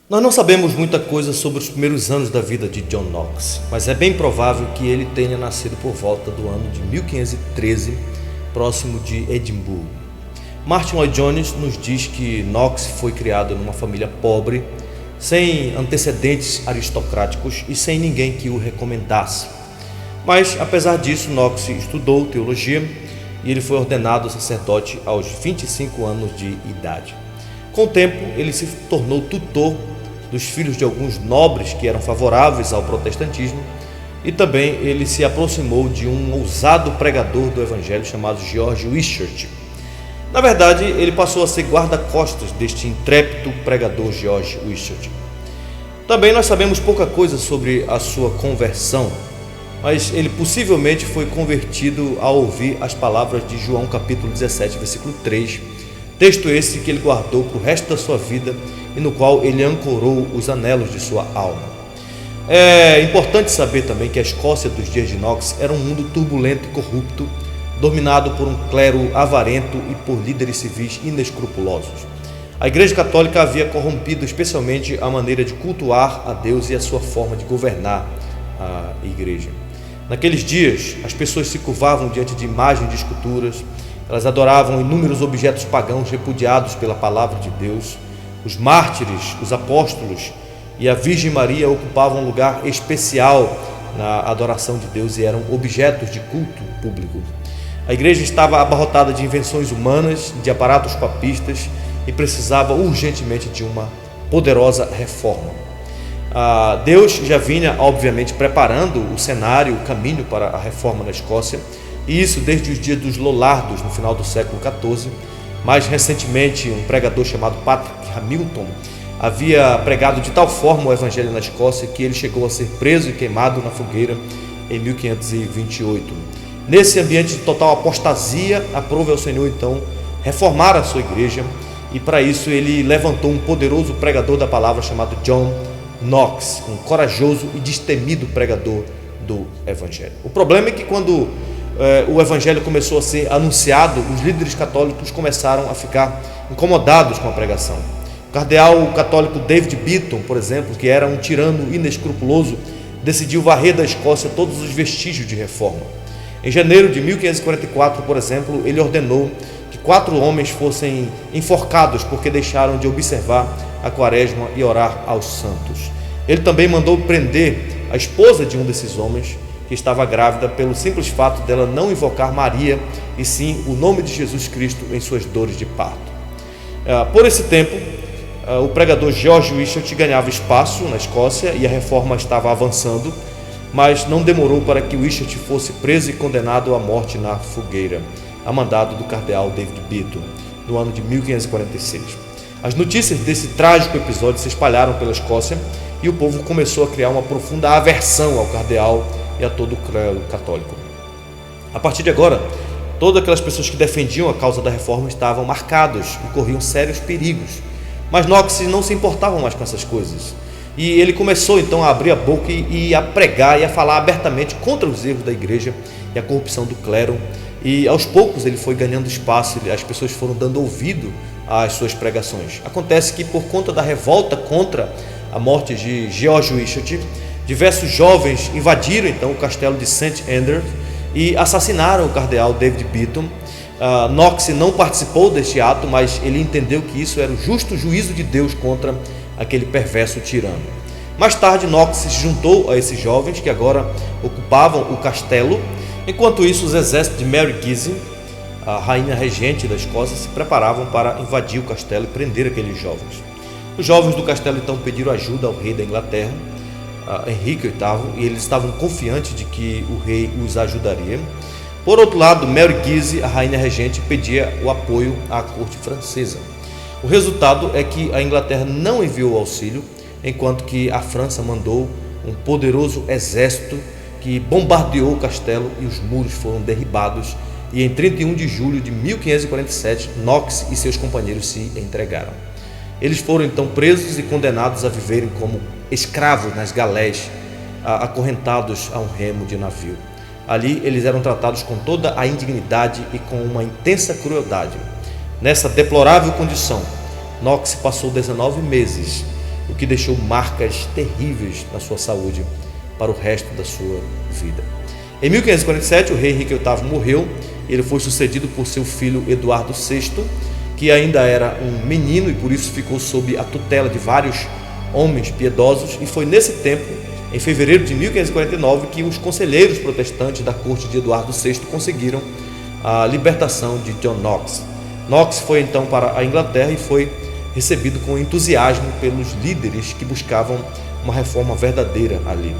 Nós não sabemos muita coisa sobre os primeiros anos da vida de John Knox, mas é bem provável que ele tenha nascido por volta do ano de 1513, próximo de Edimburgo. Martyn Lloyd-Jones nos diz que Knox foi criado numa família pobre, sem antecedentes aristocráticos e sem ninguém que o recomendasse. Mas, apesar disso, Knox estudou teologia e ele foi ordenado sacerdote aos 25 anos de idade. Com o tempo, ele se tornou tutor dos filhos de alguns nobres que eram favoráveis ao protestantismo e também ele se aproximou de um ousado pregador do evangelho chamado George Wishart. Na verdade, ele passou a ser guarda-costas deste intrépido pregador George Wishart. Também nós sabemos pouca coisa sobre a sua conversão, mas ele possivelmente foi convertido ao ouvir as palavras de João capítulo 17, versículo 3, texto esse que ele guardou para o resto da sua vida e no qual ele ancorou os anelos de sua alma. É importante saber também que a Escócia dos dias de Knox era um mundo turbulento e corrupto, dominado por um clero avarento e por líderes civis inescrupulosos. A Igreja Católica havia corrompido especialmente a maneira de cultuar a Deus e a sua forma de governar a Igreja. Naqueles dias, as pessoas se curvavam diante de imagens de esculturas, elas adoravam inúmeros objetos pagãos repudiados pela palavra de Deus. Os mártires, os apóstolos e a Virgem Maria ocupavam um lugar especial na adoração de Deus e eram objetos de culto público. A igreja estava abarrotada de invenções humanas, de aparatos papistas e precisava urgentemente de uma poderosa reforma. Deus já vinha, obviamente, preparando o cenário, o caminho para a reforma na Escócia, e isso desde os dias dos Lollardos, no final do século XIV. Mais recentemente, um pregador chamado Patrick Hamilton havia pregado de tal forma o evangelho na Escócia que ele chegou a ser preso e queimado na fogueira em 1528. Nesse ambiente de total apostasia, aprove ao Senhor então reformar a sua igreja, e para isso ele levantou um poderoso pregador da palavra chamado John Knox, um corajoso e destemido pregador do evangelho. O problema é que quando o evangelho começou a ser anunciado, os líderes católicos começaram a ficar incomodados com a pregação. O cardeal católico David Beaton, por exemplo, que era um tirano inescrupuloso, decidiu varrer da Escócia todos os vestígios de reforma. Em janeiro de 1544, por exemplo, ele ordenou que 4 homens fossem enforcados porque deixaram de observar a quaresma e orar aos santos. Ele também mandou prender a esposa de um desses homens, que estava grávida, pelo simples fato dela não invocar Maria, e sim o nome de Jesus Cristo em suas dores de parto. Por esse tempo, o pregador George Wishart ganhava espaço na Escócia e a reforma estava avançando, mas não demorou para que Wishart fosse preso e condenado à morte na fogueira, a mandado do cardeal David Beaton, no ano de 1546. As notícias desse trágico episódio se espalharam pela Escócia e o povo começou a criar uma profunda aversão ao cardeal e a todo o clero católico. A partir de agora, todas aquelas pessoas que defendiam a causa da reforma estavam marcadas e corriam sérios perigos. Mas Knox não se importava mais com essas coisas. E ele começou então a abrir a boca e a pregar e a falar abertamente contra os erros da igreja e a corrupção do clero. E aos poucos ele foi ganhando espaço, as pessoas foram dando ouvido às suas pregações. Acontece que por conta da revolta contra a morte de George Wishart, diversos jovens invadiram então o castelo de St. Andrews e assassinaram o cardeal David Beaton. Knox não participou deste ato, mas ele entendeu que isso era o justo juízo de Deus contra aquele perverso tirano. Mais tarde, Knox se juntou a esses jovens que agora ocupavam o castelo. Enquanto isso, os exércitos de Mary Guise, a rainha regente da Escócia, se preparavam para invadir o castelo e prender aqueles jovens. Os jovens do castelo então pediram ajuda ao rei da Inglaterra, Henrique VIII, e eles estavam confiantes de que o rei os ajudaria. Por outro lado, Mary Guise, a rainha regente, pedia o apoio à corte francesa. O resultado é que a Inglaterra não enviou auxílio, enquanto que a França mandou um poderoso exército que bombardeou o castelo e os muros foram derribados, e em 31 de julho de 1547, Knox e seus companheiros se entregaram. Eles foram então presos e condenados a viverem como escravos nas galés, acorrentados a um remo de navio. Ali eles eram tratados com toda a indignidade e com uma intensa crueldade. Nessa deplorável condição, Knox passou 19 meses o que deixou marcas terríveis na sua saúde para o resto da sua vida. Em 1547, o rei Henrique VIII morreu. Ele foi sucedido por seu filho Eduardo VI, que ainda era um menino e por isso ficou sob a tutela de vários homens piedosos, e foi nesse tempo, em fevereiro de 1549, que os conselheiros protestantes da corte de Eduardo VI conseguiram a libertação de John Knox. Knox foi então para a Inglaterra e foi recebido com entusiasmo pelos líderes que buscavam uma reforma verdadeira ali.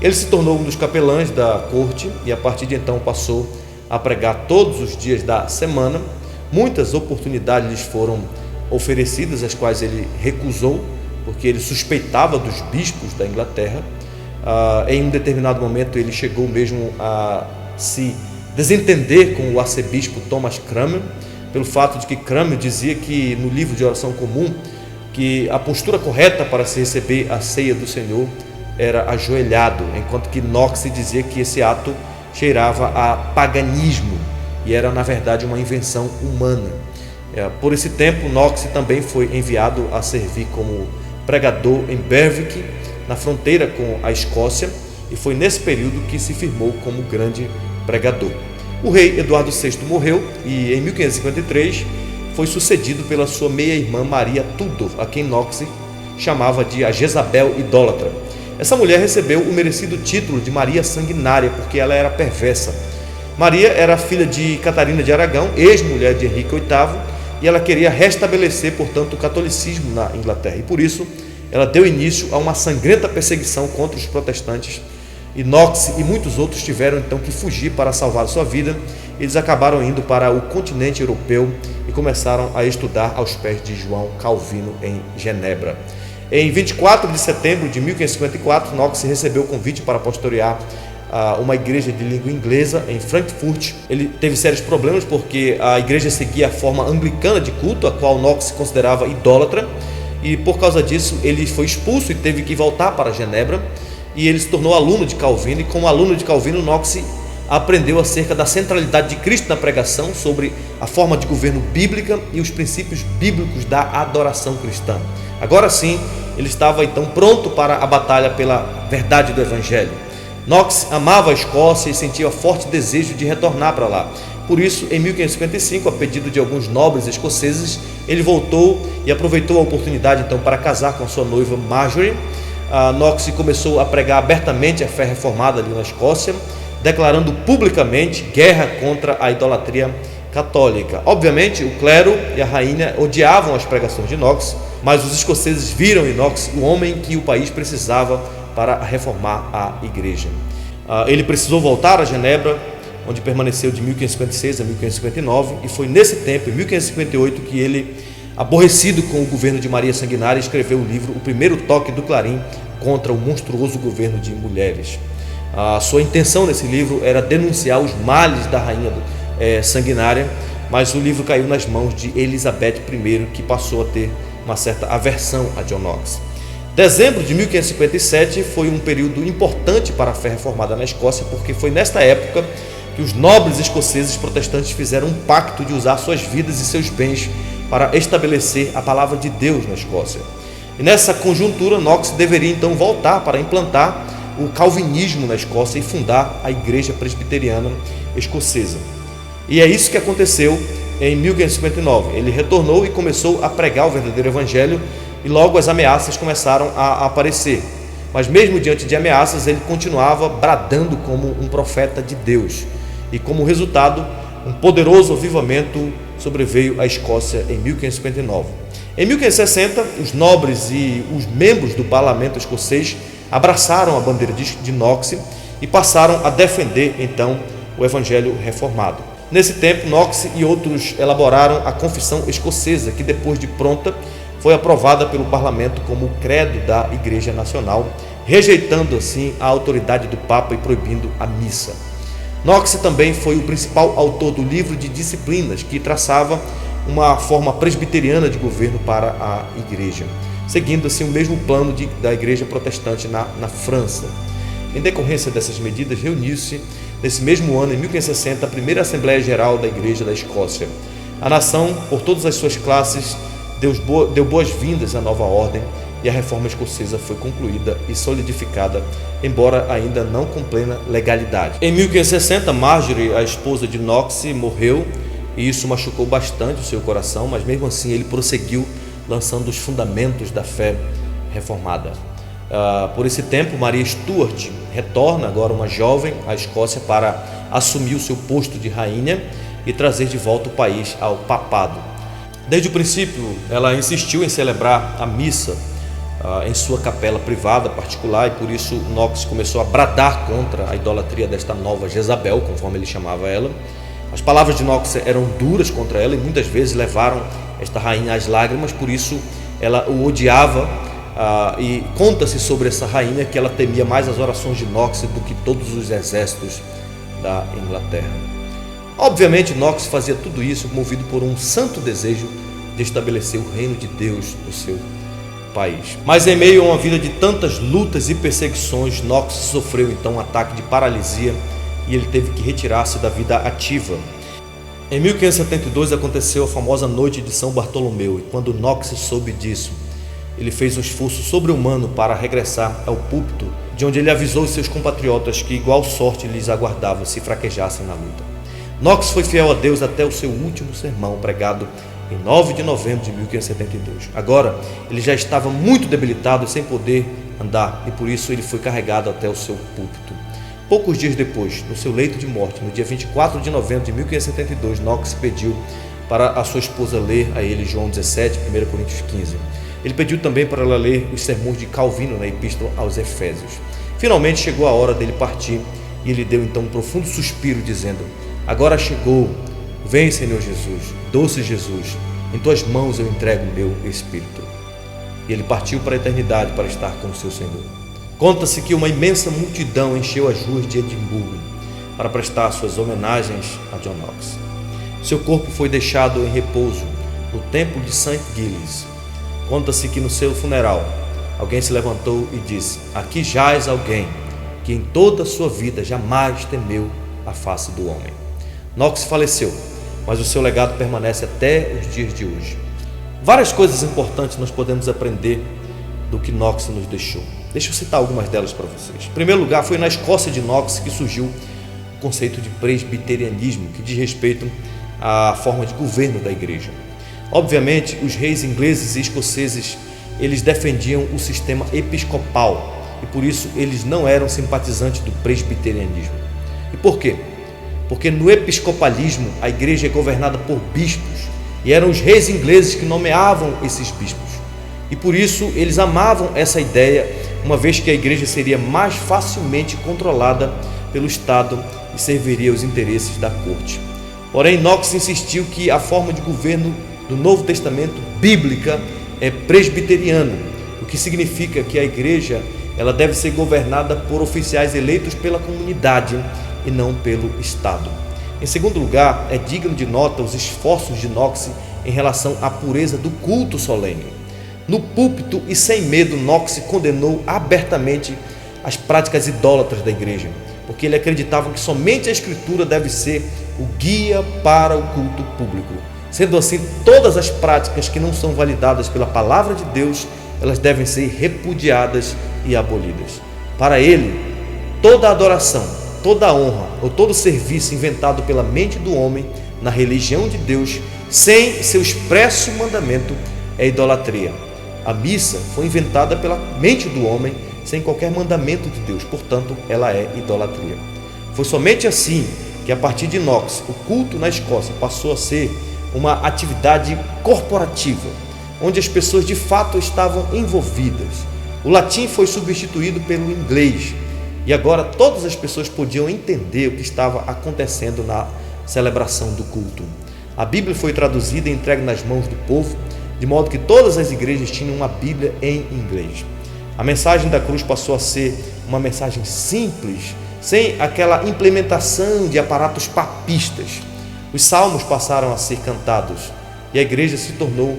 Ele se tornou um dos capelães da corte e a partir de então passou a pregar todos os dias da semana. Muitas oportunidades lhes foram oferecidas, as quais ele recusou, porque ele suspeitava dos bispos da Inglaterra. Em um determinado momento ele chegou mesmo a se desentender com o arcebispo Thomas Cranmer, pelo fato de que Cranmer dizia que no livro de oração comum que a postura correta para se receber a ceia do Senhor era ajoelhado, enquanto que Knox dizia que esse ato cheirava a paganismo e era na verdade uma invenção humana. Por esse tempo, Knox também foi enviado a servir como pregador em Berwick, na fronteira com a Escócia, e foi nesse período que se firmou como grande pregador. O rei Eduardo VI morreu e em 1553 foi sucedido pela sua meia-irmã Maria Tudor, a quem Knox chamava de a Jezabel idólatra. Essa mulher recebeu o merecido título de Maria Sanguinária porque ela era perversa. Maria era filha de Catarina de Aragão, ex-mulher de Henrique VIII, e ela queria restabelecer, portanto, o catolicismo na Inglaterra. E por isso, ela deu início a uma sangrenta perseguição contra os protestantes. E Knox e muitos outros tiveram então que fugir para salvar sua vida. Eles acabaram indo para o continente europeu e começaram a estudar aos pés de João Calvino em Genebra. Em 24 de setembro de 1554, Knox recebeu o convite para pastorear uma igreja de língua inglesa em Frankfurt. Ele teve sérios problemas porque a igreja seguia a forma anglicana de culto, a qual Knox se considerava idólatra, e por causa disso ele foi expulso e teve que voltar para Genebra, e ele se tornou aluno de Calvino, e como aluno de Calvino, Knox aprendeu acerca da centralidade de Cristo na pregação, sobre a forma de governo bíblica e os princípios bíblicos da adoração cristã. Agora sim, ele estava então pronto para a batalha pela verdade do Evangelho. Knox amava a Escócia e sentia forte desejo de retornar para lá. Por isso, em 1555, a pedido de alguns nobres escoceses, ele voltou e aproveitou a oportunidade então para casar com a sua noiva Marjorie. Knox começou a pregar abertamente a fé reformada ali na Escócia, declarando publicamente guerra contra a idolatria católica. Obviamente, o clero e a rainha odiavam as pregações de Knox, mas os escoceses viram em Knox o homem que o país precisava para reformar a igreja. Ele precisou voltar a Genebra, onde permaneceu de 1556 a 1559, e foi nesse tempo, em 1558, que ele, aborrecido com o governo de Maria Sanguinária, escreveu o livro O Primeiro Toque do Clarim contra o monstruoso governo de mulheres. A sua intenção nesse livro era denunciar os males da rainha sanguinária, mas o livro caiu nas mãos de Elizabeth I, que passou a ter uma certa aversão a John Knox. Dezembro de 1557 foi um período importante para a fé reformada na Escócia, porque foi nesta época que os nobres escoceses protestantes fizeram um pacto de usar suas vidas e seus bens para estabelecer a palavra de Deus na Escócia. E nessa conjuntura, Knox deveria então voltar para implantar o calvinismo na Escócia e fundar a Igreja Presbiteriana Escocesa. E é isso que aconteceu em 1559. Ele retornou e começou a pregar o verdadeiro evangelho, e logo as ameaças começaram a aparecer. Mas mesmo diante de ameaças, ele continuava bradando como um profeta de Deus. E como resultado, um poderoso avivamento sobreveio à Escócia em 1559. Em 1560, os nobres e os membros do parlamento escocês abraçaram a bandeira de Knox e passaram a defender então o evangelho reformado. Nesse tempo, Knox e outros elaboraram a Confissão Escocesa, que depois de pronta foi aprovada pelo parlamento como o credo da Igreja Nacional, rejeitando assim a autoridade do Papa e proibindo a missa. Knox também foi o principal autor do livro de disciplinas, que traçava uma forma presbiteriana de governo para a Igreja, seguindo assim o mesmo plano da Igreja Protestante na França. Em decorrência dessas medidas, reuniu-se nesse mesmo ano, em 1560, a primeira Assembleia Geral da Igreja da Escócia. A nação, por todas as suas classes, deu boas-vindas à nova ordem e a reforma escocesa foi concluída e solidificada, embora ainda não com plena legalidade. Em 1560, Marjorie, a esposa de Knox, morreu e isso machucou bastante o seu coração, mas mesmo assim ele prosseguiu lançando os fundamentos da fé reformada. Por esse tempo, Maria Stuart retorna, agora uma jovem, à Escócia para assumir o seu posto de rainha e trazer de volta o país ao papado. Desde o princípio, ela insistiu em celebrar a missa em sua capela privada particular e por isso Knox começou a bradar contra a idolatria desta nova Jezabel, conforme ele chamava ela. As palavras de Knox eram duras contra ela e muitas vezes levaram esta rainha às lágrimas, por isso ela o odiava. E conta-se sobre essa rainha que ela temia mais as orações de Knox do que todos os exércitos da Inglaterra. Obviamente, Knox fazia tudo isso movido por um santo desejo de estabelecer o reino de Deus no seu país. Mas em meio a uma vida de tantas lutas e perseguições, Knox sofreu então um ataque de paralisia e ele teve que retirar-se da vida ativa. Em 1572 aconteceu a famosa noite de São Bartolomeu e quando Knox soube disso, ele fez um esforço sobre-humano para regressar ao púlpito, de onde ele avisou os seus compatriotas que igual sorte lhes aguardava se fraquejassem na luta. Knox foi fiel a Deus até o seu último sermão, pregado em 9 de novembro de 1572. Agora, ele já estava muito debilitado e sem poder andar, e por isso ele foi carregado até o seu púlpito. Poucos dias depois, no seu leito de morte, no dia 24 de novembro de 1572, Knox pediu para a sua esposa ler a ele João 17, 1 Coríntios 15. Ele pediu também para ela ler os sermões de Calvino na Epístola aos Efésios. Finalmente chegou a hora dele partir e ele deu então um profundo suspiro dizendo: agora chegou, vem Senhor Jesus, doce Jesus, em tuas mãos eu entrego o meu espírito. E ele partiu para a eternidade para estar com o seu Senhor. Conta-se que uma imensa multidão encheu as ruas de Edimburgo para prestar suas homenagens a John Knox. Seu corpo foi deixado em repouso no templo de St. Giles. Conta-se que no seu funeral, alguém se levantou e disse: aqui jaz alguém que em toda a sua vida jamais temeu a face do homem. Knox faleceu, mas o seu legado permanece até os dias de hoje. Várias coisas importantes nós podemos aprender do que Knox nos deixou. Deixa eu citar algumas delas para vocês. Em primeiro lugar, foi na Escócia de Knox que surgiu o conceito de presbiterianismo, que diz respeito à forma de governo da igreja. Obviamente, os reis ingleses e escoceses, eles defendiam o sistema episcopal e por isso eles não eram simpatizantes do presbiterianismo. E por quê? Porque no episcopalismo a igreja é governada por bispos e eram os reis ingleses que nomeavam esses bispos. E por isso eles amavam essa ideia, uma vez que a igreja seria mais facilmente controlada pelo Estado e serviria aos interesses da corte. Porém, Knox insistiu que a forma de governo do Novo Testamento bíblica é presbiteriano, o que significa que a igreja ela deve ser governada por oficiais eleitos pela comunidade e não pelo Estado. Em segundo lugar, é digno de nota os esforços de Knox em relação à pureza do culto solene. No púlpito e sem medo, Knox condenou abertamente as práticas idólatras da igreja, porque ele acreditava que somente a Escritura deve ser o guia para o culto público. Sendo assim, todas as práticas que não são validadas pela palavra de Deus, elas devem ser repudiadas e abolidas. Para ele, toda adoração, toda honra ou todo serviço inventado pela mente do homem na religião de Deus, sem seu expresso mandamento, é idolatria. A missa foi inventada pela mente do homem, sem qualquer mandamento de Deus, portanto, ela é idolatria. Foi somente assim que, a partir de Knox, o culto na Escócia passou a ser uma atividade corporativa, onde as pessoas de fato estavam envolvidas. O latim foi substituído pelo inglês e agora todas as pessoas podiam entender o que estava acontecendo na celebração do culto. A Bíblia foi traduzida e entregue nas mãos do povo, de modo que todas as igrejas tinham uma Bíblia em inglês. A mensagem da cruz passou a ser uma mensagem simples, sem aquela implementação de aparatos papistas. Os salmos passaram a ser cantados e a igreja se tornou,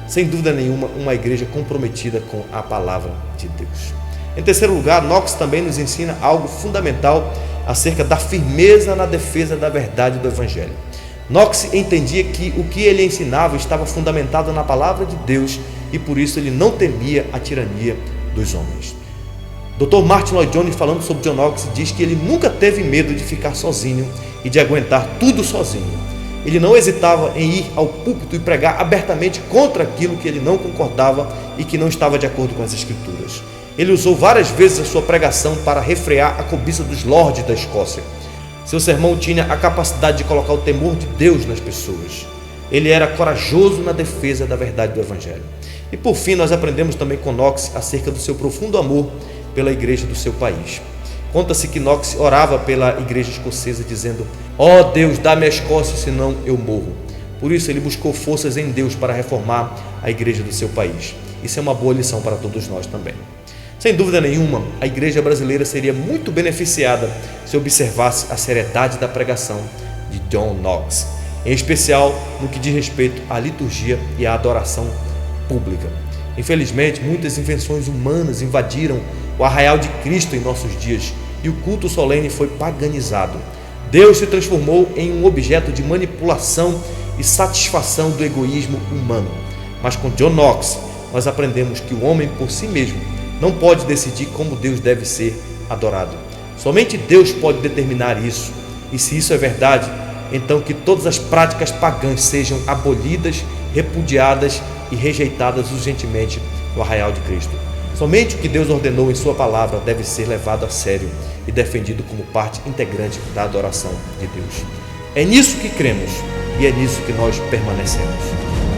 sem dúvida nenhuma, uma igreja comprometida com a palavra de Deus. Em terceiro lugar, Knox também nos ensina algo fundamental acerca da firmeza na defesa da verdade do Evangelho. Knox entendia que o que ele ensinava estava fundamentado na palavra de Deus e por isso ele não temia a tirania dos homens. Dr. Martyn Lloyd-Jones, falando sobre John Knox, diz que ele nunca teve medo de ficar sozinho e de aguentar tudo sozinho. Ele não hesitava em ir ao púlpito e pregar abertamente contra aquilo que ele não concordava e que não estava de acordo com as Escrituras. Ele usou várias vezes a sua pregação para refrear a cobiça dos lordes da Escócia. Seu sermão tinha a capacidade de colocar o temor de Deus nas pessoas. Ele era corajoso na defesa da verdade do Evangelho. E por fim, nós aprendemos também com Knox acerca do seu profundo amor pela igreja do seu país. Conta-se que Knox orava pela igreja escocesa dizendo: ó Deus, dá-me a Escócia, senão eu morro. Por isso ele buscou forças em Deus para reformar a igreja do seu país. Isso é uma boa lição para todos nós também. Sem dúvida nenhuma, a igreja brasileira seria muito beneficiada se observasse a seriedade da pregação de John Knox, em especial no que diz respeito à liturgia e à adoração pública. Infelizmente, muitas invenções humanas invadiram o arraial de Cristo em nossos dias e o culto solene foi paganizado. Deus se transformou em um objeto de manipulação e satisfação do egoísmo humano. Mas com John Knox, nós aprendemos que o homem por si mesmo não pode decidir como Deus deve ser adorado. Somente Deus pode determinar isso. E se isso é verdade, então que todas as práticas pagãs sejam abolidas, repudiadas e rejeitadas urgentemente no arraial de Cristo. Somente o que Deus ordenou em sua palavra deve ser levado a sério e defendido como parte integrante da adoração de Deus. É nisso que cremos e é nisso que nós permanecemos.